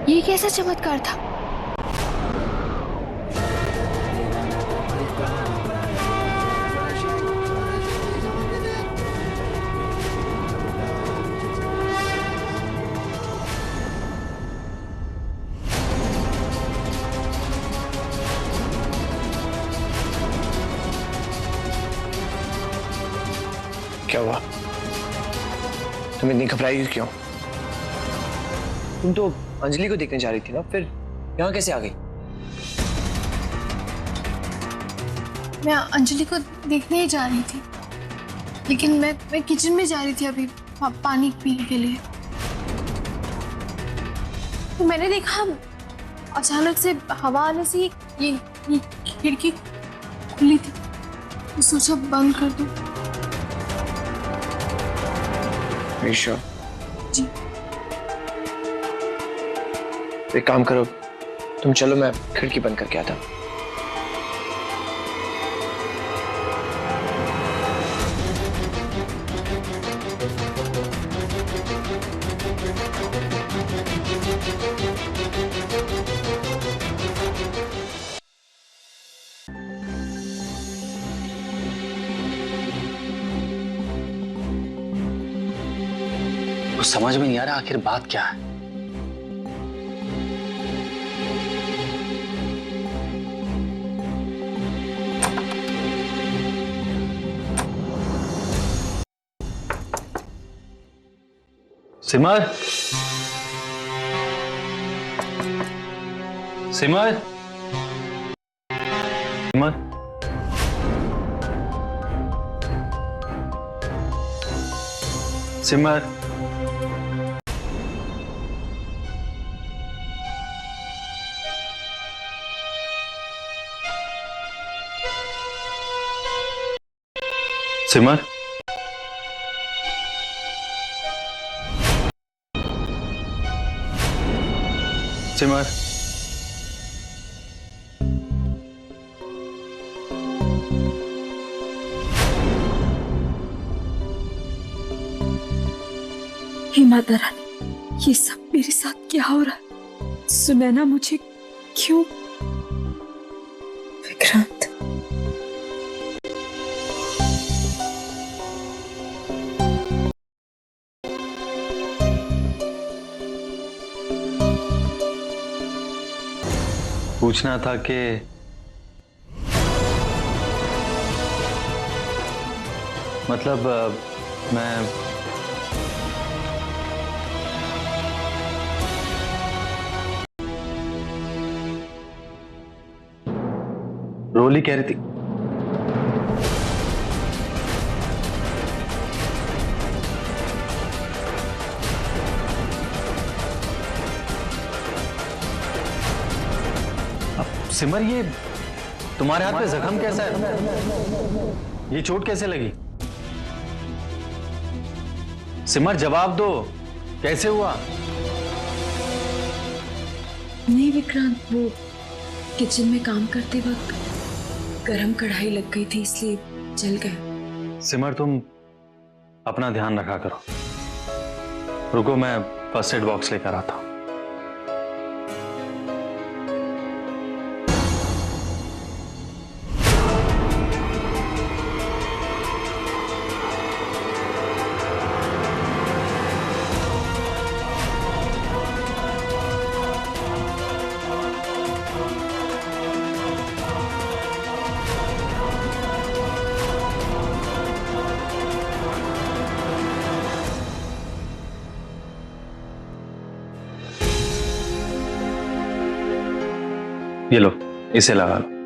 ये कैसा चमत्कार था? क्या हुआ? तुम इतनी घबराई क्यों? तुम तो अंजलि को देखने जा रही थी ना, फिर यहाँ कैसे आ गई? मैं अंजलि को देखने ही जा रही थी, लेकिन मैं किचन में जा रही थी अभी पानी पीने के लिए। तो मैंने देखा अचानक से हवा आने से ये खिड़की खुली थी, तो सोचा बंद कर दूं। ईशा, जी। एक काम करो, तुम चलो, मैं खिड़की बंद करके आता। कुछ समझ में नहीं आ रहा आखिर बात क्या है। सिमर, सिमर, सिमर, सिमर, सिमर, सिमर, हे माता रानी, ये सब मेरे साथ क्या हो रहा है? सुनैना मुझे क्यों? विक्रांत, पूछना था कि मतलब मैं रोली कह रही थी। सिमर, ये तुम्हारे हाथ पे जख्म कैसा है? ये चोट कैसे लगी? सिमर, जवाब दो, कैसे हुआ? नहीं विक्रांत, वो किचन में काम करते वक्त गरम कढ़ाई लग गई थी, इसलिए जल गया। सिमर, तुम अपना ध्यान रखा करो। रुको, मैं फर्स्ट एड बॉक्स लेकर आता हूं। ये लो, इसे लगा लो।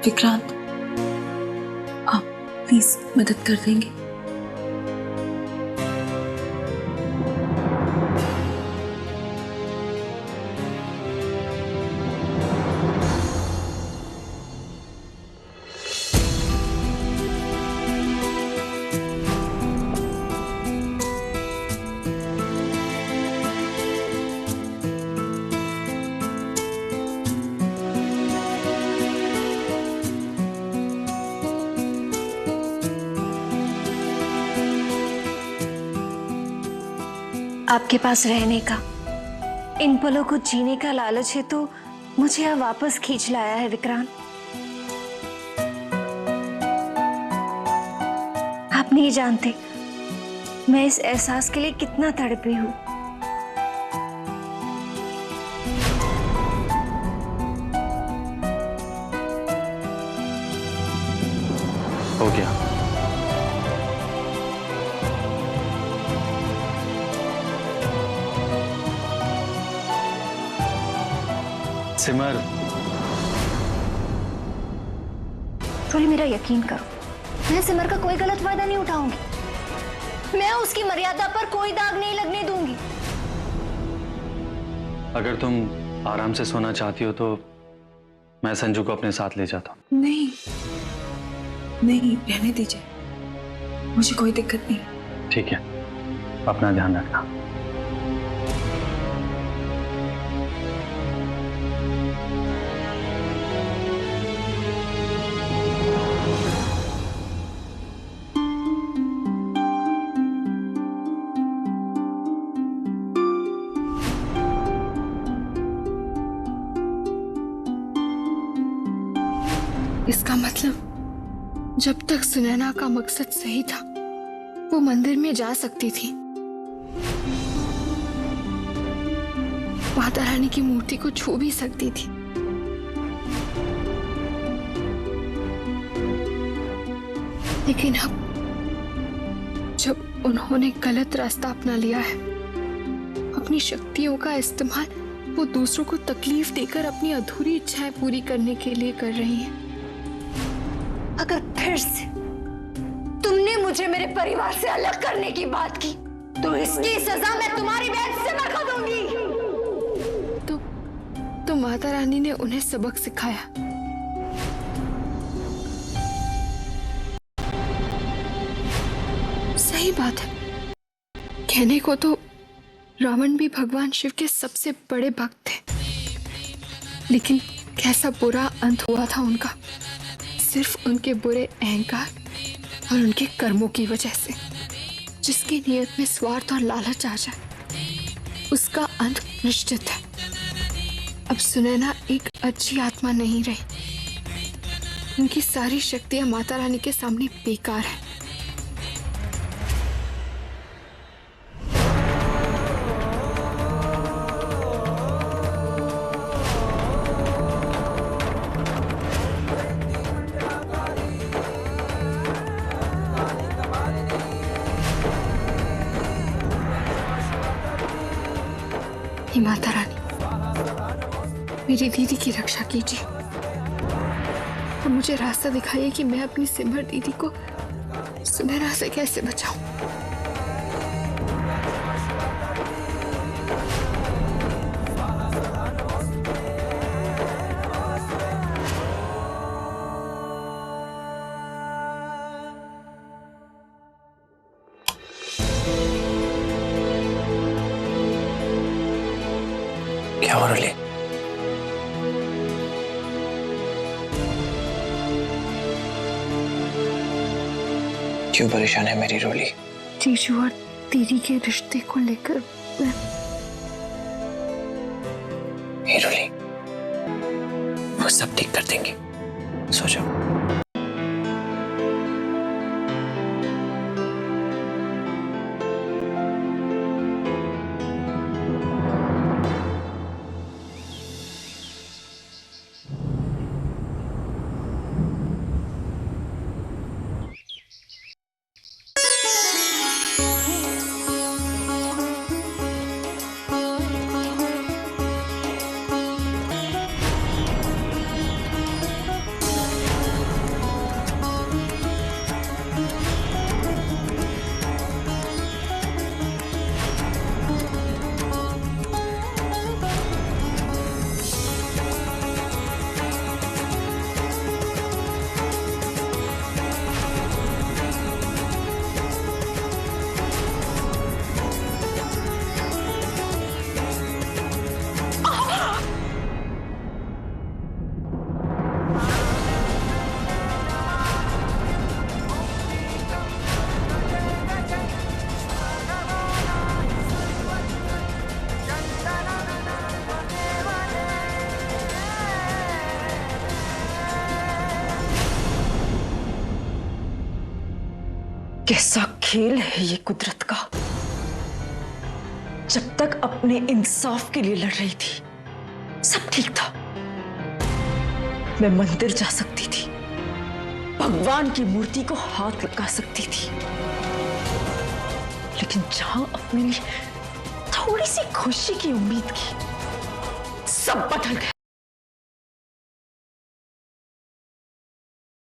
विक्रांत, आप प्लीज मदद कर देंगे? आपके पास रहने का, इन पलों को जीने का लालच है तो मुझे यहाँ वापस खींच लाया है विक्रांत। आप नहीं जानते मैं इस एहसास के लिए कितना तड़पी हूँ। हो गया। सिमर, रोली मेरा यकीन करो, मैं सिमर का कोई गलत फायदा नहीं उठाऊंगी। मैं उसकी मर्यादा पर कोई दाग नहीं लगने दूंगी। अगर तुम आराम से सोना चाहती हो तो मैं संजू को अपने साथ ले जाता हूँ। नहीं नहीं, रहने दीजिए, मुझे कोई दिक्कत नहीं। ठीक है, अपना ध्यान रखना। इसका मतलब जब तक सुनैना का मकसद सही था वो मंदिर में जा सकती थी, माता रानी की मूर्ति को छू भी सकती थी। लेकिन अब जब उन्होंने गलत रास्ता अपना लिया है, अपनी शक्तियों का इस्तेमाल वो दूसरों को तकलीफ देकर अपनी अधूरी इच्छाएं पूरी करने के लिए कर रही हैं। अगर फिर से तुमने मुझे मेरे परिवार से अलग करने की बात की तो इसकी सजा मैं तुम्हारी बहन सिमर को दूंगी। तो माता रानी ने उन्हें सबक सिखाया। सही बात है, कहने को तो रावण भी भगवान शिव के सबसे बड़े भक्त थे, लेकिन कैसा बुरा अंत हुआ था उनका, सिर्फ उनके बुरे अहंकार और उनके कर्मों की वजह से। जिसकी नियत में स्वार्थ और लालच आ जाए उसका अंत निश्चित है। अब सुनैना एक अच्छी आत्मा नहीं रही, उनकी सारी शक्तियां माता रानी के सामने बेकार है। हे माता रानी, मेरी दीदी की रक्षा कीजिए और मुझे रास्ता दिखाइए कि मैं अपनी सिमर दीदी को सुनैना से कैसे बचाऊं। क्या हो रोली? क्यों परेशान है मेरी रोली? जीजू और दीदी के रिश्ते को लेकर हे रोली, वो सब ठीक कर देंगे, सो जाओ। कैसा खेल है ये कुदरत का। जब तक अपने इंसाफ के लिए लड़ रही थी सब ठीक था। मैं मंदिर जा सकती थी, भगवान की मूर्ति को हाथ लगा सकती थी, लेकिन जहां अपने लिए थोड़ी सी खुशी की उम्मीद की, सब बदल गया।